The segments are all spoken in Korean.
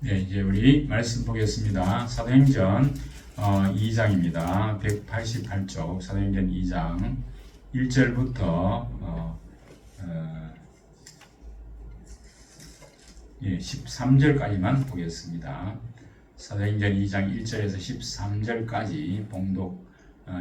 네, 이제 우리 말씀 보겠습니다. 사도행전 2장입니다. 188쪽 사도행전 2장 1절부터 13절까지만 보겠습니다. 사도행전 2장 1절에서 13절까지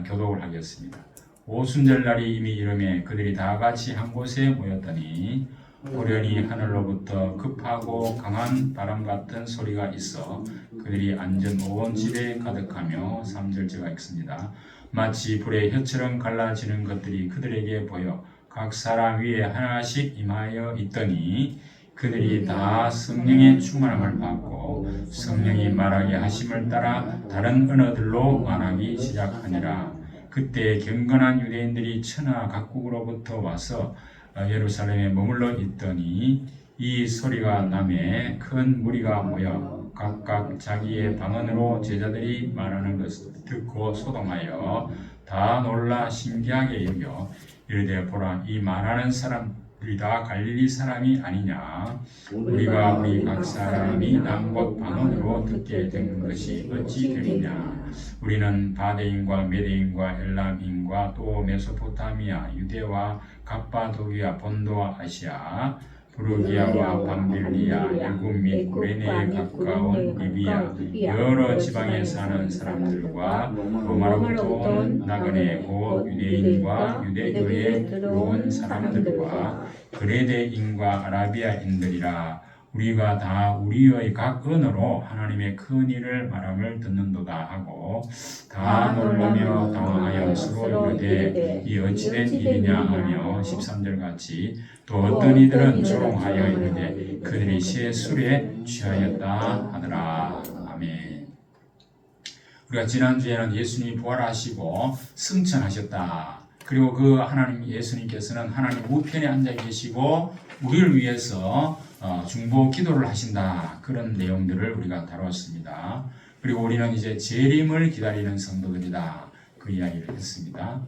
교독을 하겠습니다. 오순절날이 이미 이르매 그들이 다 같이 한 곳에 모였더니 호련히 하늘로부터 급하고 강한 바람 같은 소리가 있어 그들이 앉은 온 집에 가득하며 3절째가 있습니다. 마치 불의 혀처럼 갈라지는 것들이 그들에게 보여 각 사람 위에 하나씩 임하여 있더니 그들이 다 성령의 충만함을 받고 성령이 말하게 하심을 따라 다른 언어들로 말하기 시작하니라. 그때 경건한 유대인들이 천하 각국으로부터 와서 예루살렘에 머물러 있더니 이 소리가 나매 큰 무리가 모여 각각 자기의 방언으로 제자들이 말하는 것을 듣고 소동하여 다 놀라 신기하게 여겨 이르되 보라 이 말하는 사람들이 다 갈릴리 사람이 아니냐. 우리가 우리 각 사람이 남곳 방언으로 듣게 된 것이 어찌 되느냐. 우리는 바데인과 메데인과 엘람인과 또 메소포타미아 유대와 갑바도기아 본도와 아시아 부르기아와 밤빌리아 일곱 및 구레네에 가까운 리비아 여러 지방에 사는 사람들과 로마로부터 온 나그네 곧 유대인과 유대교에 들어온 사람들과 그레데인과 아라비아인들이라. 우리가 다 우리의 각 언어로 하나님의 큰 일을 말함을 듣는도다 하고 다 놀라며 당황하여 서로 이르되 이 어찌된 일이냐 하며 13절 같이 또 어떤 이들은 조롱하여 이르되 그들이 새 술에 취하였다 하더라. 아멘. 우리가 지난주에는 예수님이 부활하시고 승천하셨다. 그리고 그 하나님 예수님께서는 하나님 우편에 앉아 계시고 우리를 위해서 중보 기도를 하신다. 그런 내용들을 우리가 다뤘습니다. 그리고 우리는 이제 재림을 기다리는 성도들이다. 그 이야기를 했습니다.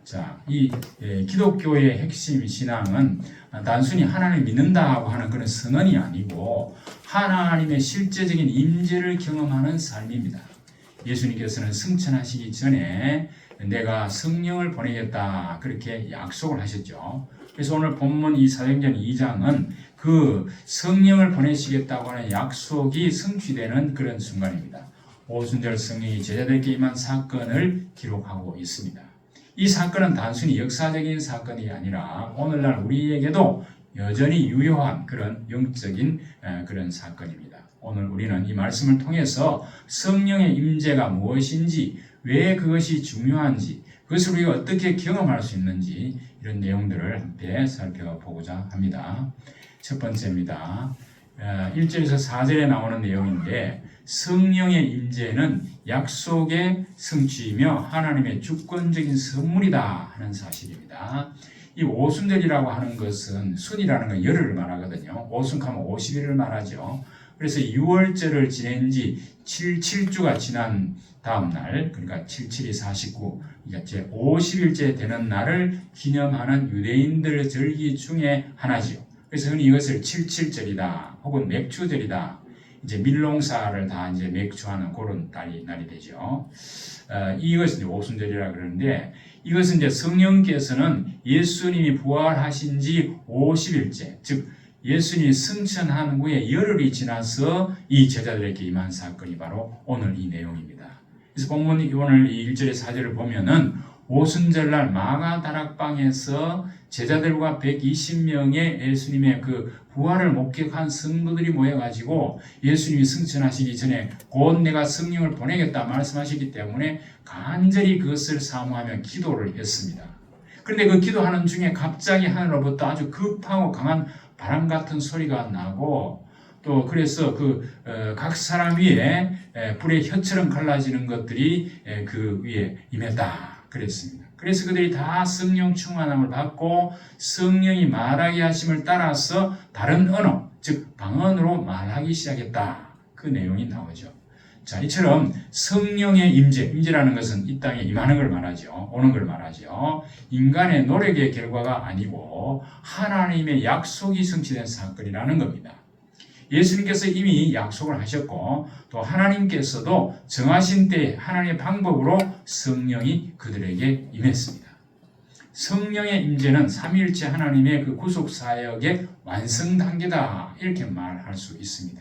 자, 이 기독교의 핵심 신앙은 단순히 하나님을 믿는다고 하는 그런 선언이 아니고 하나님의 실제적인 임재를 경험하는 삶입니다. 예수님께서는 승천하시기 전에 내가 성령을 보내겠다 그렇게 약속을 하셨죠. 그래서 오늘 본문 이 사도행전 2장은 그 성령을 보내시겠다고 하는 약속이 성취되는 그런 순간입니다. 오순절 성령이 제자들에게 임한 사건을 기록하고 있습니다. 이 사건은 단순히 역사적인 사건이 아니라 오늘날 우리에게도 여전히 유효한 그런 영적인 그런 사건입니다. 오늘 우리는 이 말씀을 통해서 성령의 임재가 무엇인지, 왜 그것이 중요한지, 그것을 우리가 어떻게 경험할 수 있는지 이런 내용들을 함께 살펴보고자 합니다. 첫 번째입니다. 1절에서 4절에 나오는 내용인데 성령의 임재는 약속의 성취이며 하나님의 주권적인 선물이다 하는 사실입니다. 이 오순절이라고 하는 것은 순이라는 건 열흘을 말하거든요. 오순하면 50일을 말하죠. 그래서 6월절을 지낸 지 7주가 지난 다음 날, 그러니까 77이 49, 이제 50일째 되는 날을 기념하는 유대인들의 절기 중에 하나지요. 그래서 흔히 이것을 77절이다, 혹은 맥주절이다. 이제 밀농사를 다 이제 맥주하는 그런 날이 되죠. 이것은 이제 오순절이라 그러는데, 이것은 이제 성령께서는 예수님이 부활하신 지 50일째, 즉 예수님이 승천한 후에 열흘이 지나서 이 제자들에게 임한 사건이 바로 오늘 이 내용입니다. 그래서 본문 오늘 이 1절에 4절을 보면은 오순절날 마가다락방에서 제자들과 120명의 예수님의 그 부활을 목격한 성도들이 모여가지고 예수님이 승천하시기 전에 곧 내가 성령을 보내겠다 말씀하시기 때문에 간절히 그것을 사모하며 기도를 했습니다. 그런데 그 기도하는 중에 갑자기 하늘로부터 아주 급하고 강한 바람 같은 소리가 나고 또 그래서 각 사람 위에 불의 혀처럼 갈라지는 것들이 그 위에 임했다 그랬습니다. 그래서 그들이 다 성령 충만함을 받고 성령이 말하게 하심을 따라서 다른 언어, 즉 방언으로 말하기 시작했다. 그 내용이 나오죠. 자, 이처럼 성령의 임재라는 것은 이 땅에 임하는 걸 말하죠. 오는 걸 말하죠. 인간의 노력의 결과가 아니고 하나님의 약속이 성취된 사건이라는 겁니다. 예수님께서 이미 약속을 하셨고 또 하나님께서도 정하신 때에 하나님의 방법으로 성령이 그들에게 임했습니다. 성령의 임재는 삼위일체 하나님의 그 구속 사역의 완성 단계다 이렇게 말할 수 있습니다.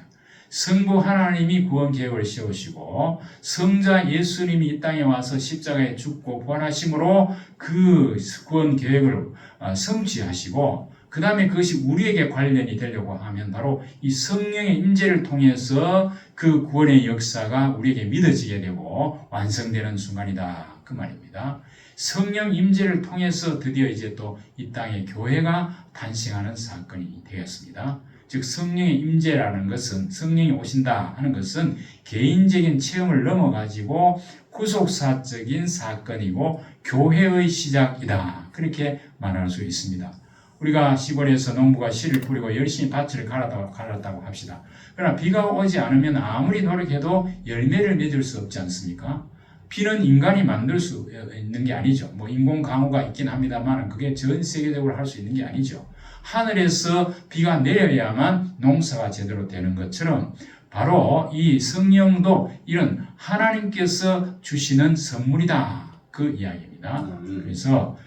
성부 하나님이 구원 계획을 세우시고 성자 예수님이 이 땅에 와서 십자가에 죽고 부활하심으로 그 구원 계획을 성취하시고 그 다음에 그것이 우리에게 관련이 되려고 하면 바로 이 성령의 임재를 통해서 그 구원의 역사가 우리에게 믿어지게 되고 완성되는 순간이다 그 말입니다. 성령 임재를 통해서 드디어 이제 또 이 땅에 교회가 탄생하는 사건이 되었습니다. 즉 성령의 임재라는 것은 성령이 오신다 하는 것은 개인적인 체험을 넘어가지고 구속사적인 사건이고 교회의 시작이다 그렇게 말할 수 있습니다. 우리가 시골에서 농부가 씨를 뿌리고 열심히 밭을 갈았다고 합시다. 그러나 비가 오지 않으면 아무리 노력해도 열매를 맺을 수 없지 않습니까? 비는 인간이 만들 수 있는 게 아니죠. 뭐 인공 강우가 있긴 합니다만 그게 전 세계적으로 할 수 있는 게 아니죠. 하늘에서 비가 내려야만 농사가 제대로 되는 것처럼 바로 이 성령도 이런 하나님께서 주시는 선물이다 그 이야기입니다. 그래서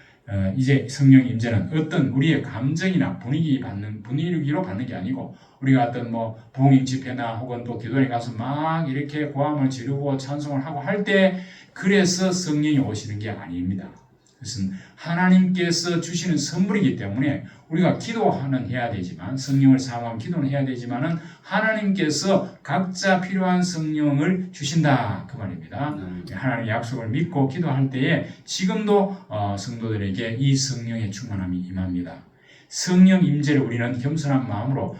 이제 성령 임재는 어떤 우리의 감정이나 분위기로 받는 게 아니고 우리가 어떤 뭐 부흥 집회나 혹은 또 기도에 가서 막 이렇게 고함을 지르고 찬송을 하고 할 때 그래서 성령이 오시는 게 아닙니다. 그것은 하나님께서 주시는 선물이기 때문에 우리가 기도는 해야 되지만 성령을 사모하면 기도는 해야 되지만은 하나님께서 각자 필요한 성령을 주신다 그 말입니다. 하나님의 약속을 믿고 기도할 때에 지금도 성도들에게 이 성령의 충만함이 임합니다. 성령 임재를 우리는 겸손한 마음으로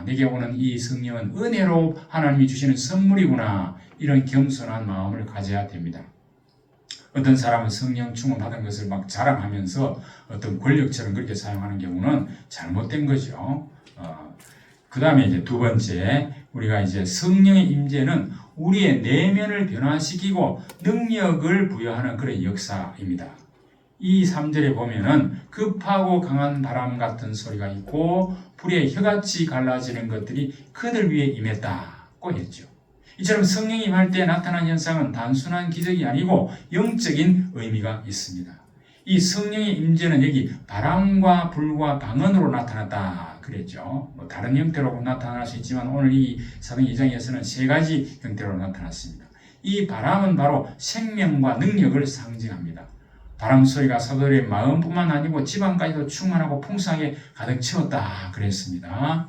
내게 오는 이 성령은 은혜로 하나님이 주시는 선물이구나 이런 겸손한 마음을 가져야 됩니다. 어떤 사람은 성령 충만 받은 것을 막 자랑하면서 어떤 권력처럼 그렇게 사용하는 경우는 잘못된 거죠. 그 다음에 이제 두 번째, 우리가 이제 성령의 임재는 우리의 내면을 변화시키고 능력을 부여하는 그런 역사입니다. 이 3절에 보면은 급하고 강한 바람 같은 소리가 있고 불의 혀같이 갈라지는 것들이 그들 위에 임했다고 했죠. 이처럼 성령이 임할 때 나타난 현상은 단순한 기적이 아니고 영적인 의미가 있습니다. 이 성령의 임재는 여기 바람과 불과 방언으로 나타났다 그랬죠. 뭐 다른 형태로 나타날 수 있지만 오늘 이 사도행 2장에서는 세 가지 형태로 나타났습니다. 이 바람은 바로 생명과 능력을 상징합니다. 바람 소리가 사도들의 마음뿐만 아니고 지방까지도 충만하고 풍성하게 가득 채웠다 그랬습니다.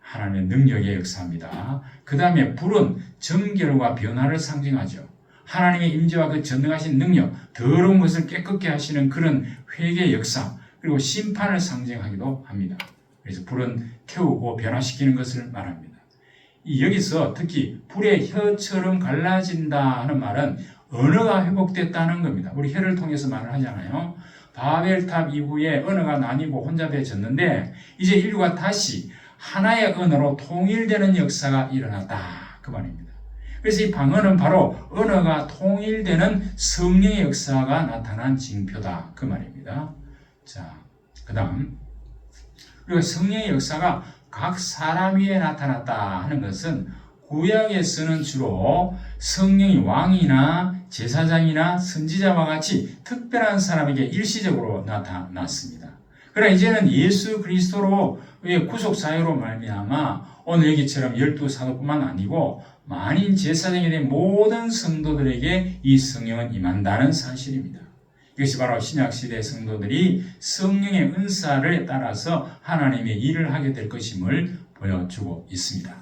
하나님의 능력의 역사입니다. 그 다음에 불은 정결과 변화를 상징하죠. 하나님의 임재와 그 전능하신 능력, 더러운 것을 깨끗게 하시는 그런 회개의 역사, 그리고 심판을 상징하기도 합니다. 그래서 불은 태우고 변화시키는 것을 말합니다. 여기서 특히 불의 혀처럼 갈라진다 하는 말은 언어가 회복됐다는 겁니다. 우리 혀를 통해서 말을 하잖아요. 바벨탑 이후에 언어가 나뉘고 혼잡해졌는데 이제 인류가 다시 하나의 언어로 통일되는 역사가 일어났다 그 말입니다. 그래서 이 방언은 바로 언어가 통일되는 성령의 역사가 나타난 징표다 그 말입니다. 자, 그 다음 우리가 성령의 역사가 각 사람 위에 나타났다 하는 것은 구약에서는 주로 성령이 왕이나 제사장이나 선지자와 같이 특별한 사람에게 일시적으로 나타났습니다. 그러나 이제는 예수 그리스도로의 구속 사유로 말미암아 오늘 여기처럼 12사도뿐만 아니고 만인 제사장이 된 모든 성도들에게 이 성령은 임한다는 사실입니다. 이것이 바로 신약시대 성도들이 성령의 은사를 따라서 하나님의 일을 하게 될 것임을 보여주고 있습니다.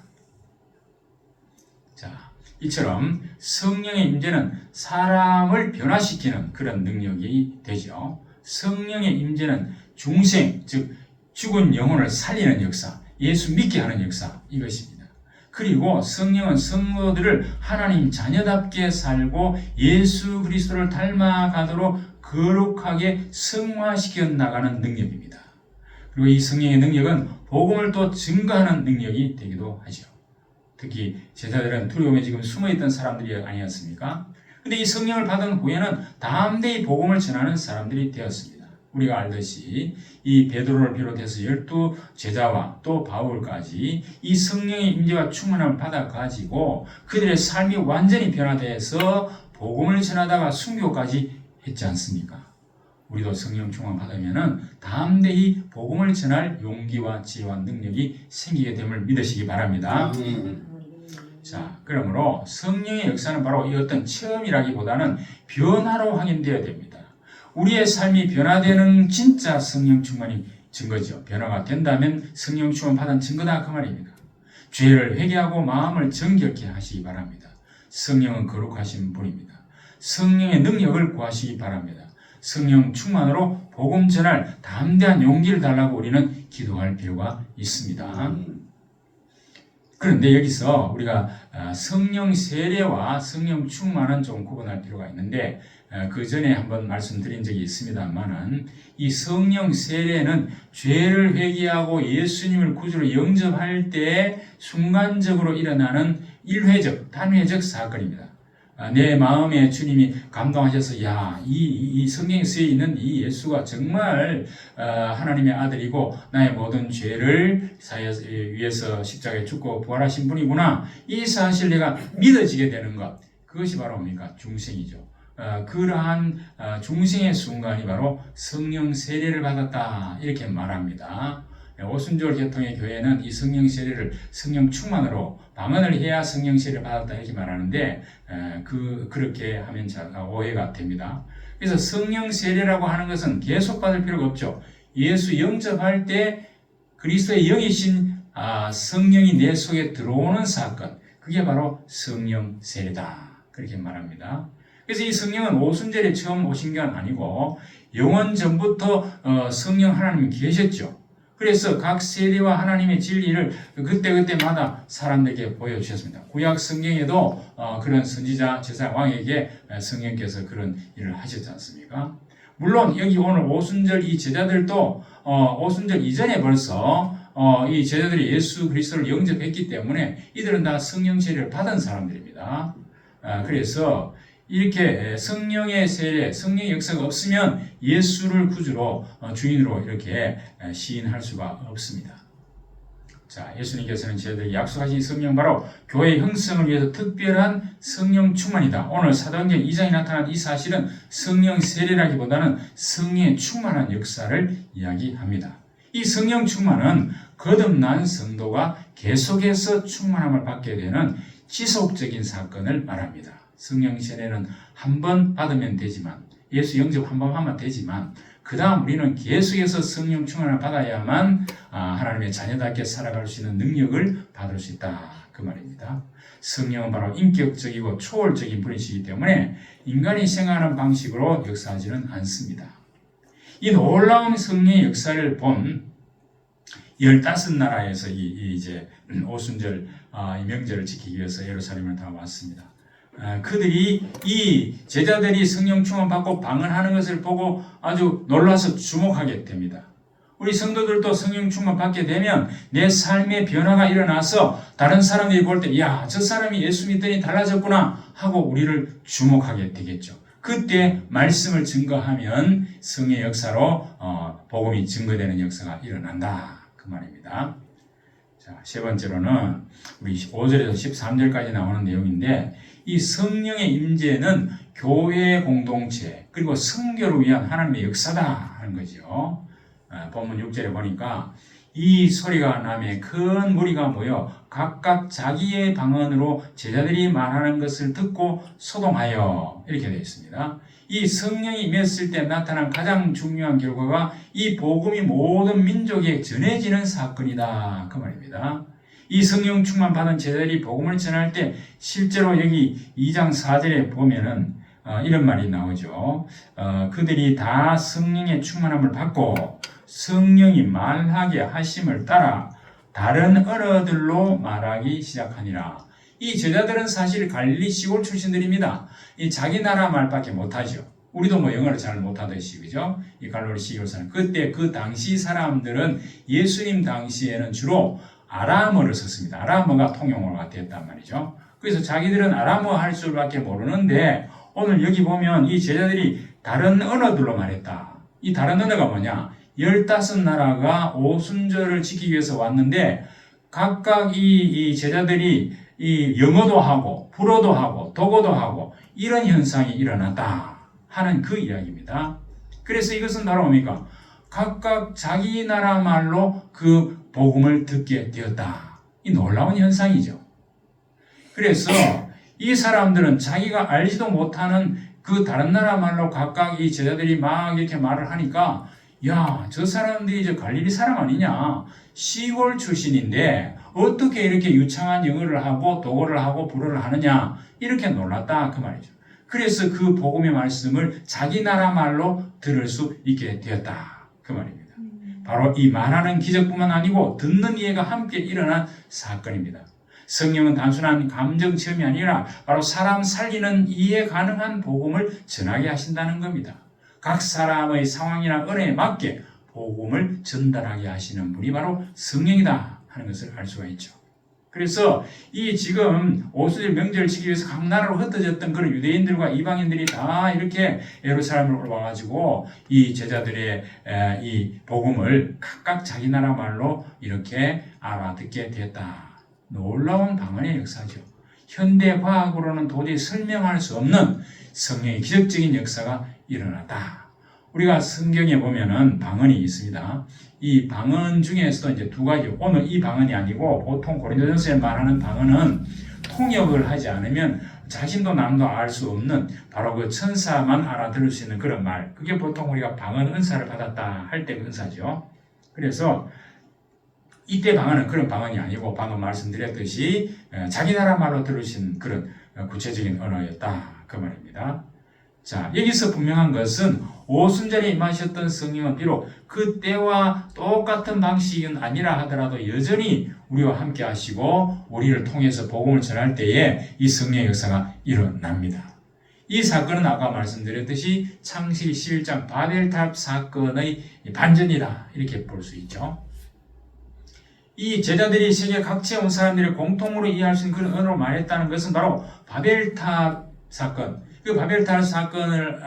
자, 이처럼 성령의 임재는 사람을 변화시키는 그런 능력이 되죠. 성령의 임재는 중생, 즉 죽은 영혼을 살리는 역사, 예수 믿게 하는 역사 이것입니다. 그리고 성령은 성도들을 하나님 자녀답게 살고 예수 그리스도를 닮아가도록 거룩하게 성화시켜 나가는 능력입니다. 그리고 이 성령의 능력은 복음을 또 증거하는 능력이 되기도 하죠. 특히 제자들은 두려움에 지금 숨어있던 사람들이 아니었습니까? 근데 이 성령을 받은 후에는 담대히 복음을 전하는 사람들이 되었습니다. 우리가 알듯이 이 베드로를 비롯해서 12 제자와 또 바울까지 이 성령의 임재와 충만함을 받아가지고 그들의 삶이 완전히 변화돼서 복음을 전하다가 순교까지 했지 않습니까? 우리도 성령 충만 받으면은 담대히 복음을 전할 용기와 지혜와 능력이 생기게 됨을 믿으시기 바랍니다. 자, 그러므로 성령의 역사는 바로 이 어떤 체험이라기보다는 변화로 확인되어야 됩니다. 우리의 삶이 변화되는 진짜 성령 충만이 증거죠. 변화가 된다면 성령 충만 받은 증거다 그 말입니다. 죄를 회개하고 마음을 정결케 하시기 바랍니다. 성령은 거룩하신 분입니다. 성령의 능력을 구하시기 바랍니다. 성령 충만으로 복음 전할 담대한 용기를 달라고 우리는 기도할 필요가 있습니다. 그런데 여기서 우리가 성령 세례와 성령 충만은 좀 구분할 필요가 있는데 그 전에 한번 말씀드린 적이 있습니다만은 이 성령 세례는 죄를 회개하고 예수님을 구주로 영접할 때 순간적으로 일어나는 일회적, 단회적 사건입니다. 내 마음에 주님이 감동하셔서 이 성령에 쓰여 있는 이 예수가 정말 하나님의 아들이고 나의 모든 죄를 위해서 십자가에 죽고 부활하신 분이구나. 이 사실 내가 믿어지게 되는 것, 그것이 바로 뭡니까? 중생이죠. 그러한 중생의 순간이 바로 성령 세례를 받았다 이렇게 말합니다. 오순절 계통의 교회는 이 성령 세례를 성령 충만으로 방언을 해야 성령 세례를 받았다 이렇게 말하는데 그렇게 하면 오해가 됩니다. 그래서 성령 세례라고 하는 것은 계속 받을 필요가 없죠. 예수 영접할 때 그리스도의 영이신 성령이 내 속에 들어오는 사건, 그게 바로 성령 세례다 그렇게 말합니다. 그래서 이 성령은 오순절에 처음 오신 게 아니고 영원 전부터 성령 하나님이 계셨죠. 그래서 각 세대와 하나님의 진리를 그때그때마다 사람들에게 보여주셨습니다. 구약 성경에도 그런 선지자, 제사 왕에게 성령께서 그런 일을 하셨지 않습니까? 물론 여기 오늘 오순절 이 제자들도 오순절 이전에 벌써 이 제자들이 예수 그리스도를 영접했기 때문에 이들은 다 성령 세례를 받은 사람들입니다. 그래서 이렇게 성령의 세례, 성령의 역사가 없으면 예수를 구주로 주인으로 이렇게 시인할 수가 없습니다. 자, 예수님께서는 저희들이 약속하신 성령 바로 교회의 형성을 위해서 특별한 성령 충만이다. 오늘 사도행전 2장에 나타난 이 사실은 성령 세례라기보다는 성령의 충만한 역사를 이야기합니다. 이 성령 충만은 거듭난 성도가 계속해서 충만함을 받게 되는 지속적인 사건을 말합니다. 성령 세례는 한 번 받으면 되지만 예수 영접 한 번 하면 되지만 그 다음 우리는 계속해서 성령 충만을 받아야만 하나님의 자녀답게 살아갈 수 있는 능력을 받을 수 있다 그 말입니다. 성령은 바로 인격적이고 초월적인 분이시기 때문에 인간이 생각하는 방식으로 역사하지는 않습니다. 이 놀라운 성령의 역사를 본 15나라에서 이제 오순절 명절을 지키기 위해서 예루살렘을 다 왔습니다. 그들이 이 제자들이 성령 충만 받고 방언하는 것을 보고 아주 놀라서 주목하게 됩니다. 우리 성도들도 성령 충만 받게 되면 내 삶의 변화가 일어나서 다른 사람들이 볼 때 저 사람이 예수 믿더니 달라졌구나 하고 우리를 주목하게 되겠죠. 그때 말씀을 증거하면 성의 역사로 복음이 증거되는 역사가 일어난다 그 말입니다. 자, 세 번째로는 우리 5절에서 13절까지 나오는 내용인데 이 성령의 임재는 교회 공동체 그리고 성교를 위한 하나님의 역사다 하는 거죠. 본문 6절에 보니까 이 소리가 나매 큰 무리가 모여 각각 자기의 방언으로 제자들이 말하는 것을 듣고 소동하여 이렇게 되어 있습니다. 이 성령이 임했을 때 나타난 가장 중요한 결과가 이 복음이 모든 민족에 전해지는 사건이다 그 말입니다. 이 성령 충만 받은 제자들이 복음을 전할 때 실제로 여기 2장 4절에 보면은 이런 말이 나오죠. 그들이 다 성령의 충만함을 받고 성령이 말하게 하심을 따라 다른 언어들로 말하기 시작하니라. 이 제자들은 사실 갈릴리 시골 출신들입니다. 이 자기 나라 말밖에 못하죠. 우리도 영어를 잘 못하듯이 그죠? 이 갈릴리 시골 사람. 그때 그 당시 사람들은 예수님 당시에는 주로 아람어를 썼습니다. 아람어가 통용어가 됐단 말이죠. 그래서 자기들은 아람어 할 줄밖에 모르는데 오늘 여기 보면 이 제자들이 다른 언어들로 말했다. 이 다른 언어가 뭐냐? 15나라가 오순절을 지키기 위해서 왔는데 각각 이 제자들이 이 영어도 하고 불어도 하고 독어도 하고 이런 현상이 일어났다 하는 그 이야기입니다. 그래서 이것은 바로 뭡니까? 각각 자기 나라 말로 그 복음을 듣게 되었다. 이 놀라운 현상이죠. 그래서 이 사람들은 자기가 알지도 못하는 그 다른 나라 말로 각각 이 제자들이 막 이렇게 말을 하니까 야, 저 사람들이 저 갈릴리 사람 아니냐? 시골 출신인데 어떻게 이렇게 유창한 영어를 하고 독어를 하고 불어를 하느냐? 이렇게 놀랐다 그 말이죠. 그래서 그 복음의 말씀을 자기 나라 말로 들을 수 있게 되었다 그 말입니다. 바로 이 말하는 기적뿐만 아니고 듣는 이해가 함께 일어난 사건입니다. 성령은 단순한 감정 체험이 아니라 바로 사람 살리는 이해 가능한 복음을 전하게 하신다는 겁니다. 각 사람의 상황이나 은혜에 맞게 복음을 전달하게 하시는 분이 바로 성령이다 하는 것을 알 수가 있죠. 그래서 이 지금 오순절 명절을 지키기 위해서 각 나라로 흩어졌던 그런 유대인들과 이방인들이 다 이렇게 예루살렘으로 와가지고 이 제자들의 이 복음을 각각 자기 나라 말로 이렇게 알아듣게 됐다. 놀라운 방언의 역사죠. 현대 과학으로는 도저히 설명할 수 없는 성령의 기적적인 역사가 일어났다. 우리가 성경에 보면은 방언이 있습니다. 이 방언 중에서도 이제 두 가지, 오늘 이 방언이 아니고 보통 고린도전서에 말하는 방언은 통역을 하지 않으면 자신도 남도 알 수 없는 바로 그 천사만 알아들을 수 있는 그런 말. 그게 보통 우리가 방언 은사를 받았다 할 때 은사죠. 그래서 이때 방언은 그런 방언이 아니고 방금 말씀드렸듯이 자기 나라 말로 들으신 그런 구체적인 언어였다 그 말입니다. 자, 여기서 분명한 것은 오순절에 임하셨던 성령은 비록 그때와 똑같은 방식은 아니라 하더라도 여전히 우리와 함께 하시고 우리를 통해서 복음을 전할 때에 이 성령의 역사가 일어납니다. 이 사건은 아까 말씀드렸듯이 창세기 11장 바벨탑 사건의 반전이다 이렇게 볼 수 있죠. 이 제자들이 세계 각지에 온 사람들이 공통으로 이해할 수 있는 그런 언어로 말했다는 것은 바로 바벨탑 사건. 그 바벨탑 사건을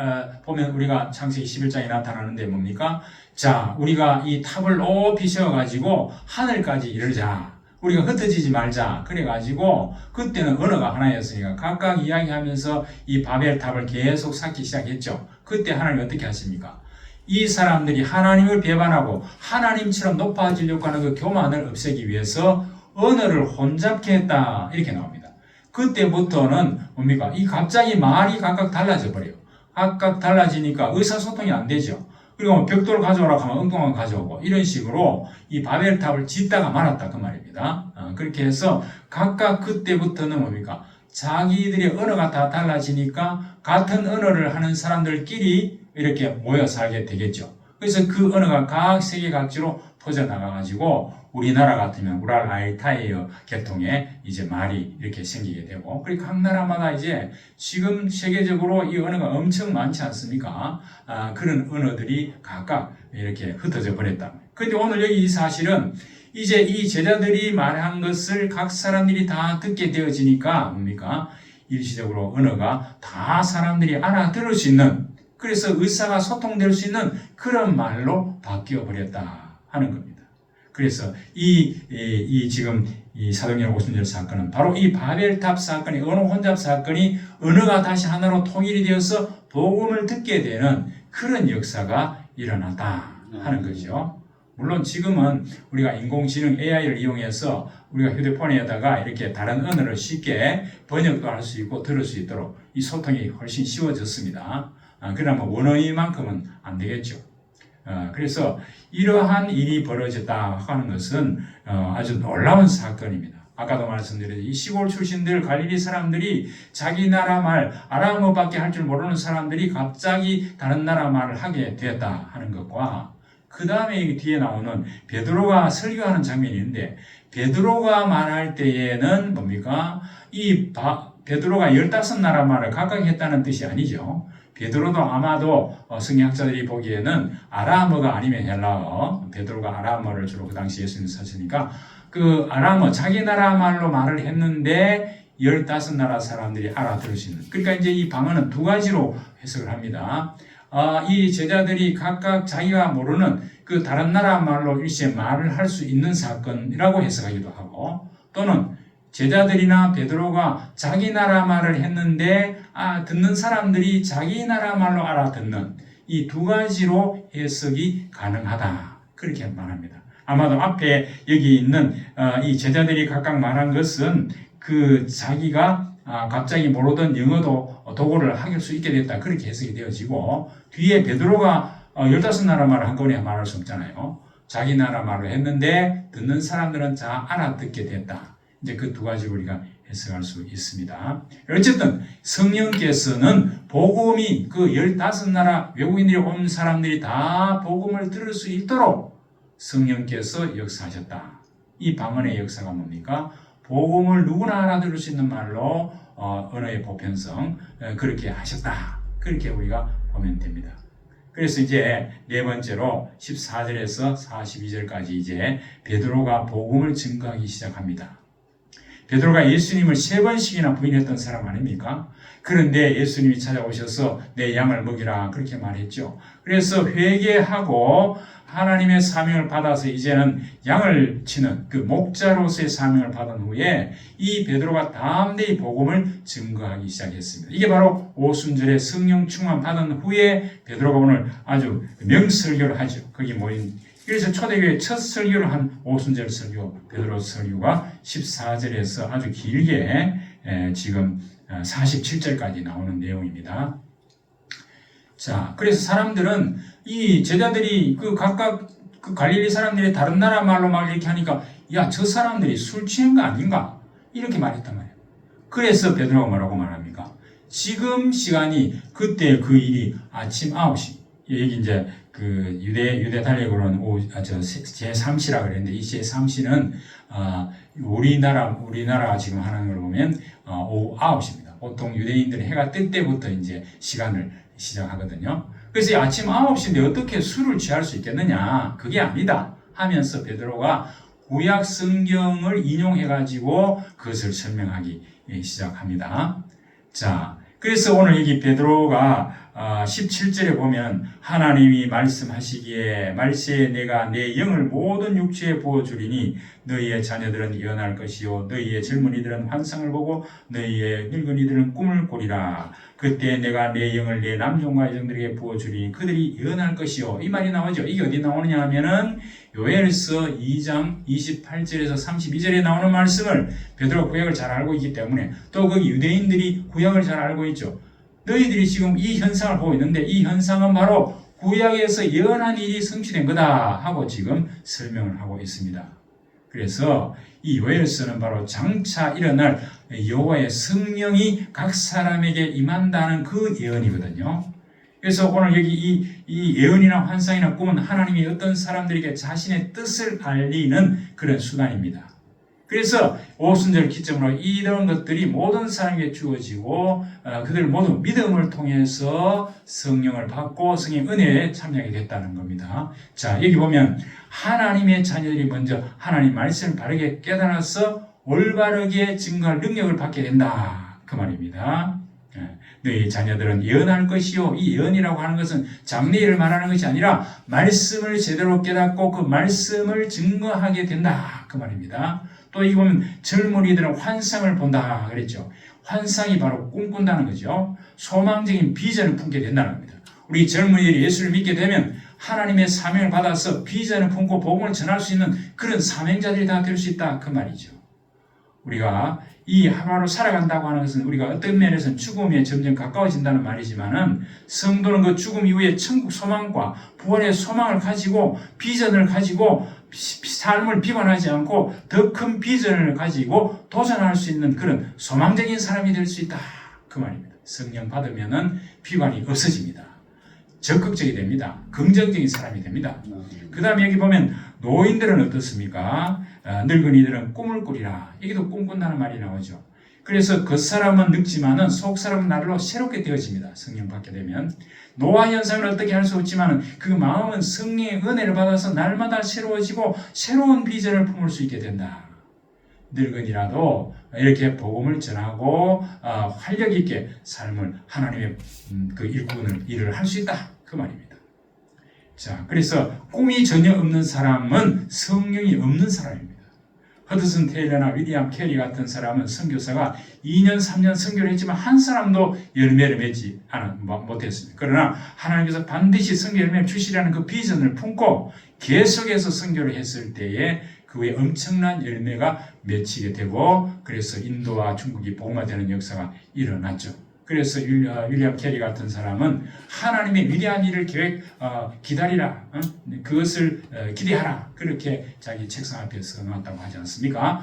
보면 우리가 창세기 11장에 나타나는데 뭡니까? 자, 우리가 이 탑을 높이 세워가지고 하늘까지 이르자. 우리가 흩어지지 말자. 그래가지고 그때는 언어가 하나였으니까 각각 이야기하면서 이 바벨탑을 계속 쌓기 시작했죠. 그때 하나님이 어떻게 하십니까? 이 사람들이 하나님을 배반하고 하나님처럼 높아지려고 하는 그 교만을 없애기 위해서 언어를 혼잡케 했다. 이렇게 나옵니다. 그때부터는 뭡니까? 이 갑자기 말이 각각 달라져 버려요. 각각 달라지니까 의사소통이 안 되죠. 그리고 벽돌 가져오라고 하면 엉뚱한 거 가져오고 이런 식으로 이 바벨탑을 짓다가 말았다. 그 말입니다. 그렇게 해서 각각 그때부터는 뭡니까? 자기들의 언어가 다 달라지니까 같은 언어를 하는 사람들끼리 이렇게 모여 살게 되겠죠. 그래서 그 언어가 각 세계 각지로 퍼져나가가지고 우리나라 같으면 우랄 알타이어 계통의 이제 말이 이렇게 생기게 되고, 그리고 각 나라마다 이제 지금 세계적으로 이 언어가 엄청 많지 않습니까? 그런 언어들이 각각 이렇게 흩어져 버렸다. 그런데 오늘 여기 이 사실은 이제 이 제자들이 말한 것을 각 사람들이 다 듣게 되어지니까 뭡니까? 일시적으로 언어가 다 사람들이 알아들을 수 있는, 그래서 의사가 소통될 수 있는 그런 말로 바뀌어 버렸다 하는 겁니다. 그래서 지금 이 사도행전 오순절 사건은 바로 이 바벨탑 사건이, 언어 혼잡 사건이 언어가 다시 하나로 통일이 되어서 복음을 듣게 되는 그런 역사가 일어났다 하는 거죠. 물론 지금은 우리가 인공지능 AI를 이용해서 우리가 휴대폰에다가 이렇게 다른 언어를 쉽게 번역도 할 수 있고 들을 수 있도록 이 소통이 훨씬 쉬워졌습니다. 그러나 원어민만큼은 안 되겠죠. 그래서 이러한 일이 벌어졌다 하는 것은 아주 놀라운 사건입니다. 아까도 말씀드렸듯이 이 시골 출신들 갈릴리 사람들이 자기 나라 말 아람어밖에 할 줄 모르는 사람들이 갑자기 다른 나라 말을 하게 되었다 하는 것과, 그 다음에 뒤에 나오는 베드로가 설교하는 장면이 있는데, 베드로가 말할 때에는 뭡니까? 베드로가 15나라 말을 각각 했다는 뜻이 아니죠. 베드로도 아마도 성경학자들이 보기에는 아람어가 아니면 헬라어, 베드로가 아람어를 주로 그 당시 예수님 사시니까 그 아람어, 자기 나라 말로 말을 했는데 15나라 사람들이 알아들을 수 있는, 그러니까 이제 이 방언은 두 가지로 해석을 합니다. 이 제자들이 각각 자기가 모르는 그 다른 나라 말로 일시에 말을 할 수 있는 사건이라고 해석하기도 하고, 또는 제자들이나 베드로가 자기 나라 말을 했는데 듣는 사람들이 자기 나라 말로 알아듣는 이 두 가지로 해석이 가능하다, 그렇게 말합니다. 아마도 앞에 여기 있는 이 제자들이 각각 말한 것은 그 자기가 갑자기 모르던 영어도 도구를 할 수 있게 됐다, 그렇게 해석이 되어지고, 뒤에 베드로가 15나라 말을 한꺼번에 말할 수 없잖아요. 자기 나라 말로 했는데 듣는 사람들은 다 알아듣게 됐다. 이제 그 두 가지로 우리가 해석할 수 있습니다. 어쨌든 성령께서는 복음이 그 15나라 외국인들이 온 사람들이 다 복음을 들을 수 있도록 성령께서 역사하셨다. 이 방언의 역사가 뭡니까? 복음을 누구나 알아들을 수 있는 말로 언어의 보편성, 그렇게 하셨다, 그렇게 우리가 보면 됩니다. 그래서 이제 네 번째로 14절에서 42절까지 이제 베드로가 복음을 증거하기 시작합니다. 베드로가 예수님을 3번씩이나 부인했던 사람 아닙니까? 그런데 예수님이 찾아오셔서 내 양을 먹이라, 그렇게 말했죠. 그래서 회개하고 하나님의 사명을 받아서 이제는 양을 치는 그 목자로서의 사명을 받은 후에 이 베드로가 담대히 복음을 증거하기 시작했습니다. 이게 바로 오순절에 성령 충만 받은 후에 베드로가 오늘 아주 명설교를 하죠. 거기 모인, 그래서 초대교회 첫 설교를 한 오순절 설교, 베드로 설교가 14절에서 아주 길게 지금 47절까지 나오는 내용입니다. 자, 그래서 사람들은 이 제자들이 각각 갈릴리 사람들이 다른 나라 말로 막 이렇게 하니까, 야, 저 사람들이 술 취한 거 아닌가? 이렇게 말했단 말이에요. 그래서 베드로가 뭐라고 말합니까? 지금 시간이, 그때 그 일이 아침 9시. 여기 이제 그 유대 달력으로는 제3시라 그랬는데, 이 제3시는 우리나라가 지금 하는 걸 보면 오후 9시입니다. 보통 유대인들은 해가 뜰 때부터 이제 시간을 시작하거든요. 그래서 아침 9시인데 어떻게 술을 취할 수 있겠느냐? 그게 아니다 하면서 베드로가 구약 성경을 인용해가지고 그것을 설명하기 시작합니다. 자, 그래서 오늘 여기 베드로가 17절에 보면 하나님이 말씀하시기에 말세에 내가 내 영을 모든 육체에 부어주리니 너희의 자녀들은 예언할 것이요 너희의 젊은이들은 환상을 보고 너희의 늙은이들은 꿈을 꾸리라. 그때 내가 내 영을 내 남종과 여종들에게 부어주리니 그들이 예언할 것이요. 이 말이 나오죠. 이게 어디 나오느냐 하면은 요엘서 2장 28절에서 32절에 나오는 말씀을 베드로가 구약을 잘 알고 있기 때문에, 또 거기 유대인들이 구약을 잘 알고 있죠. 너희들이 지금 이 현상을 보고 있는데 이 현상은 바로 구약에서 예언한 일이 성취된 거다 하고 지금 설명을 하고 있습니다. 그래서 이 요엘서는 바로 장차 일어날 여호와의 성령이 각 사람에게 임한다는 그 예언이거든요. 그래서 오늘 여기 이 예언이나 환상이나 꿈은 하나님이 어떤 사람들에게 자신의 뜻을 알리는 그런 수단입니다. 그래서 오순절 기점으로 이런 것들이 모든 사람에게 주어지고 그들 모두 믿음을 통해서 성령을 받고 성령 은혜에 참여하게 됐다는 겁니다. 자, 여기 보면 하나님의 자녀들이 먼저 하나님 말씀을 바르게 깨달아서 올바르게 증거할 능력을 받게 된다, 그 말입니다. 너희 자녀들은 예언할 것이요. 이 예언이라고 하는 것은 장래일을 말하는 것이 아니라 말씀을 제대로 깨닫고 그 말씀을 증거하게 된다, 그 말입니다. 또 여기 보면 젊은이들은 환상을 본다 그랬죠. 환상이 바로 꿈꾼다는 거죠. 소망적인 비전을 품게 된다는 겁니다. 우리 젊은이들이 예수를 믿게 되면 하나님의 사명을 받아서 비전을 품고 복음을 전할 수 있는 그런 사명자들이 다 될 수 있다, 그 말이죠. 우리가 이 하루하루 살아간다고 하는 것은 우리가 어떤 면에서는 죽음에 점점 가까워진다는 말이지만은, 성도는 그 죽음 이후에 천국 소망과 부활의 소망을 가지고 비전을 가지고 삶을 비관하지 않고 더 큰 비전을 가지고 도전할 수 있는 그런 소망적인 사람이 될 수 있다, 그 말입니다. 성령 받으면은 비관이 없어집니다. 적극적이 됩니다. 긍정적인 사람이 됩니다. 그 다음에 여기 보면 노인들은 어떻습니까? 늙은이들은 꿈을 꾸리라. 여기도 꿈꾼다는 말이 나오죠. 그래서 겉사람은 늙지만은 속사람은 날로 새롭게 되어집니다. 성령 받게 되면. 노화 현상을 어떻게 할 수 없지만은 그 마음은 성령의 은혜를 받아서 날마다 새로워지고 새로운 비전을 품을 수 있게 된다. 늙은이라도 이렇게 복음을 전하고 활력 있게 삶을 하나님의 그 일꾼을 일을 할 수 있다, 그 그 말입니다. 자, 그래서 꿈이 전혀 없는 사람은 성령이 없는 사람입니다. 허드슨 테일러나 위리엄 캐리 같은 사람은 선교사가 2년, 3년 선교를 했지만 한 사람도 열매를 맺지 못했습니다. 그러나 하나님께서 반드시 선교 열매를 주시라는 그 비전을 품고 계속해서 선교를 했을 때에 그 후에 엄청난 열매가 맺히게 되고, 그래서 인도와 중국이 복음화되는 역사가 일어났죠. 그래서 윌리엄 캐리 같은 사람은 하나님의 위대한 일을 기다리라, 그것을 기대하라, 그렇게 자기 책상 앞에 써놨다고 하지 않습니까?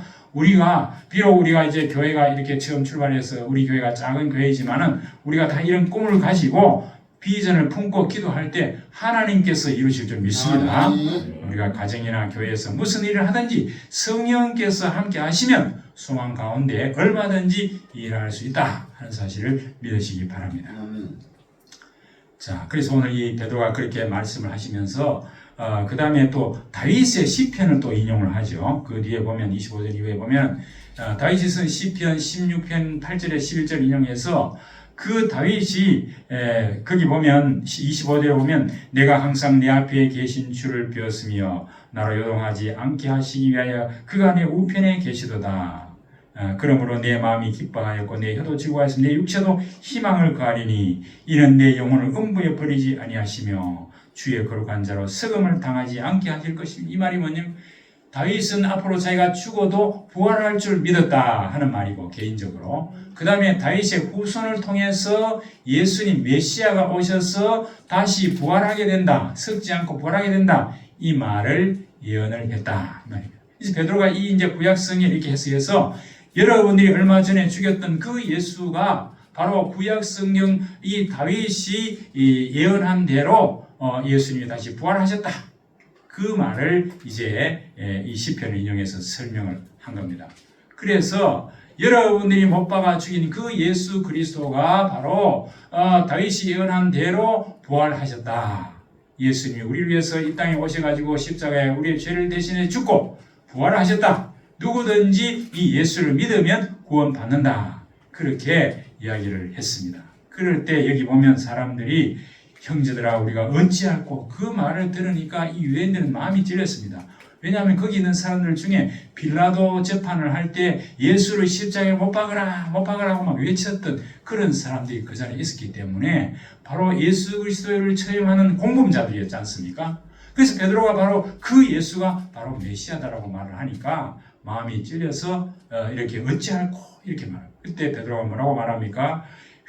비록 우리가 이제 교회가 이렇게 처음 출발해서 우리 교회가 작은 교회이지만은 우리가 다 이런 꿈을 가지고 비전을 품고 기도할 때 하나님께서 이루실 줄 믿습니다. 우리가 가정이나 교회에서 무슨 일을 하든지 성령께서 함께 하시면 소망 가운데 얼마든지 일할 수 있다 하는 사실을 믿으시기 바랍니다. 자, 그래서 오늘 이 베드로가 그렇게 말씀을 하시면서 그 다음에 또 다윗의 시편을 또 인용을 하죠. 그 뒤에 보면 25절 이후에 보면 다윗이 쓴 시편 16편 8절에 11절 인용해서 그 다윗이 거기 보면 25절에 보면 내가 항상 내 앞에 계신 주를 배웠으며 나로 요동하지 않게 하시기 위하여 그가 내 우편에 계시도다. 그러므로 내 마음이 기뻐하였고 내 혀도 즐거워하였으며 내 육체도 희망을 가리니 이는 내 영혼을 음부에 버리지 아니하시며 주의 거룩한 자로 썩음을 당하지 않게 하실 것입니다. 이 말이 뭐냐면 다윗은 앞으로 자기가 죽어도 부활할 줄 믿었다 하는 말이고, 개인적으로 그 다음에 다윗의 후손을 통해서 예수님 메시아가 오셔서 다시 부활하게 된다, 썩지 않고 부활하게 된다, 이 말을 예언을 했다 이 말입니다. 그래서 베드로가 이 이제 구약성에 이렇게 해석해서 여러분들이 얼마 전에 죽였던 그 예수가 바로 구약성경 이 다윗이 예언한 대로 예수님이 다시 부활하셨다, 그 말을 이제 이 시편을 인용해서 설명을 한 겁니다. 그래서 여러분들이 못 박아 죽인 그 예수 그리스도가 바로 다윗이 예언한 대로 부활하셨다. 예수님이 우리를 위해서 이 땅에 오셔가지고 십자가에 우리의 죄를 대신해 죽고 부활하셨다. 누구든지 이 예수를 믿으면 구원받는다. 그렇게 이야기를 했습니다. 그럴 때 여기 보면 사람들이 형제들아 우리가 어찌할꼬, 그 말을 들으니까 이 유대인들은 마음이 찔렸습니다. 왜냐하면 거기 있는 사람들 중에 빌라도 재판을 할 때 예수를 십자가에 못 박으라 하고 막 외쳤던 그런 사람들이 그 자리에 있었기 때문에 바로 예수 그리스도를 처형하는 공범자들이었지 않습니까? 그래서 베드로가 바로 그 예수가 바로 메시아다라고 말을 하니까 마음이 찔려서 이렇게 어찌할꼬 이렇게 말합니다. 그때 베드로가 뭐라고 말합니까?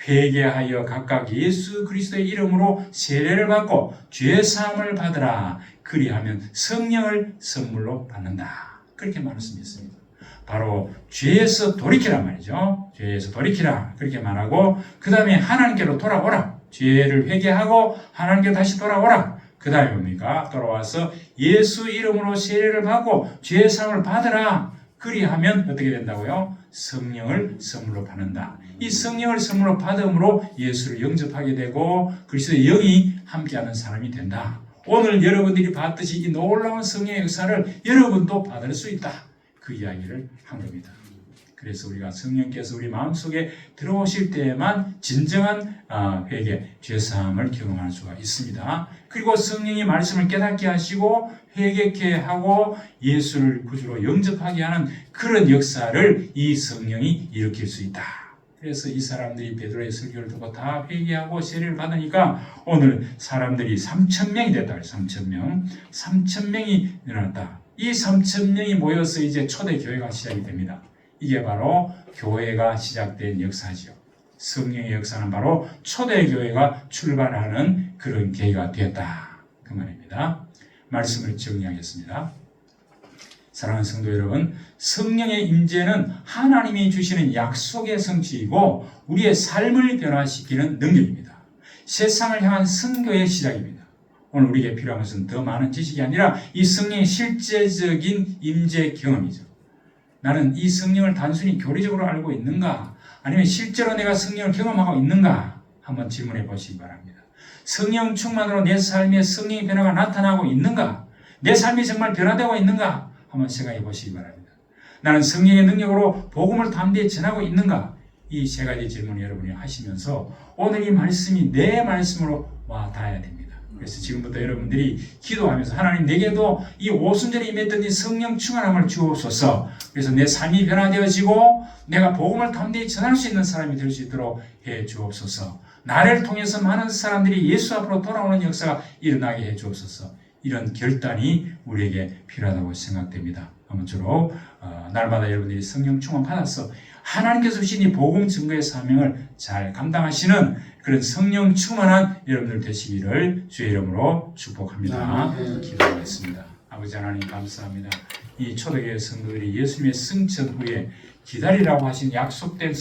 회개하여 각각 예수 그리스도의 이름으로 세례를 받고 죄 사함을 받으라. 그리하면 성령을 선물로 받는다. 그렇게 말씀했습니다. 바로 죄에서 돌이키라 말이죠. 죄에서 돌이키라 그렇게 말하고, 그 다음에 하나님께로 돌아오라. 죄를 회개하고 하나님께로 다시 돌아오라. 그 다음에 뭡니까? 돌아와서 예수 이름으로 세례를 받고 죄 사함을 받으라. 그리하면 어떻게 된다고요? 성령을 선물로 받는다. 이 성령을 선물로 받음으로 예수를 영접하게 되고 그리스도의 영이 함께하는 사람이 된다. 오늘 여러분들이 받듯이 이 놀라운 성령의 역사를 여러분도 받을 수 있다. 그 이야기를 한 겁니다. 그래서 우리가 성령께서 우리 마음속에 들어오실 때에만 진정한 회개, 죄사함을 경험할 수가 있습니다. 그리고 성령이 말씀을 깨닫게 하시고 회개케 하고 예수를 구주로 영접하게 하는 그런 역사를 이 성령이 일으킬 수 있다. 그래서 이 사람들이 베드로의 설교를 듣고 다 회개하고 세례를 받으니까 오늘 사람들이 3,000명이 됐다. 3,000명. 3,000명이 일어났다. 이 3,000명이 모여서 이제 초대 교회가 시작이 됩니다. 이게 바로 교회가 시작된 역사죠. 성령의 역사는 바로 초대교회가 출발하는 그런 계기가 되었다. 그 말입니다. 말씀을 정리하겠습니다. 사랑하는 성도 여러분, 성령의 임재는 하나님이 주시는 약속의 성취이고 우리의 삶을 변화시키는 능력입니다. 세상을 향한 선교의 시작입니다. 오늘 우리에게 필요한 것은 더 많은 지식이 아니라 이 성령의 실제적인 임재 경험이죠. 나는 이 성령을 단순히 교리적으로 알고 있는가? 아니면 실제로 내가 성령을 경험하고 있는가? 한번 질문해 보시기 바랍니다. 성령 충만으로 내 삶에 성령의 변화가 나타나고 있는가? 내 삶이 정말 변화되고 있는가? 한번 생각해 보시기 바랍니다. 나는 성령의 능력으로 복음을 담대히 전하고 있는가? 이 세 가지 질문을 여러분이 하시면서 오늘 이 말씀이 내 말씀으로 와 닿아야 됩니다. 그래서 지금부터 여러분들이 기도하면서 하나님 내게도 이 오순절에 임했던 이 성령 충만함을 주옵소서. 그래서 내 삶이 변화되어지고 내가 복음을 담대히 전할 수 있는 사람이 될 수 있도록 해 주옵소서. 나를 통해서 많은 사람들이 예수 앞으로 돌아오는 역사가 일어나게 해 주옵소서. 이런 결단이 우리에게 필요하다고 생각됩니다. 아무쪼록 날마다 여러분들이 성령 충만 받아서 하나님께서 주신 이 복음 증거의 사명을 잘 감당하시는 그런 성령 충만한 여러분들 되시기를 주의 이름으로 축복합니다. 기도하겠습니다. 아버지 하나님 감사합니다. 이 초대교회 성도들이 예수님의 승천 후에 기다리라고 하신 약속된